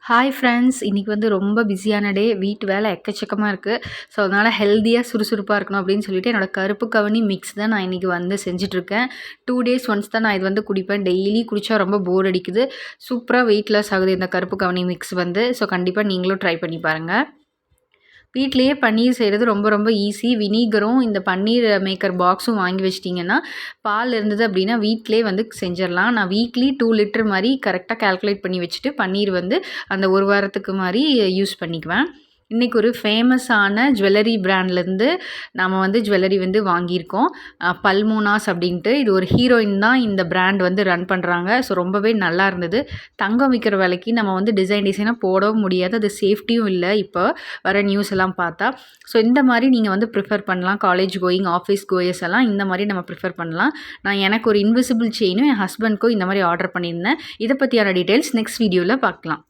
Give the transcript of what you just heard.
Hi friends! இன்றைக்கி வந்து ரொம்ப பிஸியான டே. வீட்டு வேலை எக்கச்சக்கமா இருக்குது. ஸோ, அதனால் ஹெல்த்தியாக சுறுசுறுப்பாக இருக்கணும் அப்படின்னு சொல்லிட்டு என்னோட கருப்பு கவுனி மிக்ஸ் தான் நான் இன்றைக்கி வந்து செஞ்சுட்ருக்கேன். 2 டேஸ் ஒன்ஸ் தான் நான் இது வந்து குடிப்பேன். டெய்லி குடித்தா ரொம்ப போர் அடிக்குது. சூப்பராக வெயிட் லாஸ் ஆகுது இந்த கருப்பு கவுனி மிக்ஸ் வந்து. ஸோ, கண்டிப்பாக நீங்களும் ட்ரை பண்ணி பாருங்கள். வீட்லேயே பன்னீர் செய்கிறது ரொம்ப ரொம்ப ஈஸி. வினிகரும் இந்த பன்னீர் மேக்கர் பாக்ஸும் வாங்கி வச்சிட்டிங்கன்னா, பால் இருந்தது அப்படின்னா வீட்டிலேயே வந்து செஞ்சிடலாம். நான் வீக்லி 2 லிட்டர் மாதிரி கரெக்டாக கால்குலேட் பண்ணி வச்சுட்டு பன்னீர் வந்து அந்த 1 வாரத்துக்கு மாதிரி யூஸ் பண்ணிக்குவேன். இன்றைக்கி ஒரு ஃபேமஸான ஜுவல்லரி பிராண்ட்லேருந்து நம்ம வந்து ஜுவல்லரி வந்து வாங்கியிருக்கோம். பல்மோனாஸ் அப்படின்ட்டு. இது ஒரு ஹீரோயின் தான் இந்த பிராண்ட் வந்து ரன் பண்ணுறாங்க. ஸோ, ரொம்பவே நல்லா இருந்தது. தங்கம் விற்கிற விலைக்கு நம்ம வந்து டிசைனாக போடவும் முடியாது. அது சேஃப்டியும் இல்லை இப்போ வர நியூஸ் எல்லாம் பார்த்தா. ஸோ, இந்த மாதிரி நீங்கள் வந்து ப்ரிஃபர் பண்ணலாம். காலேஜ் கோயிங், ஆஃபீஸ் கோயர்ஸ் எல்லாம் இந்த மாதிரி நம்ம ப்ரிஃபர் பண்ணலாம். நான் எனக்கு ஒரு இன்விசிபிள் செயினும் என் ஹஸ்பண்ட்க்கும் இந்த மாதிரி ஆர்டர் பண்ணியிருந்தேன். இதை பற்றியான டீட்டெயில்ஸ் நெக்ஸ்ட் வீடியோவில் பார்க்கலாம்.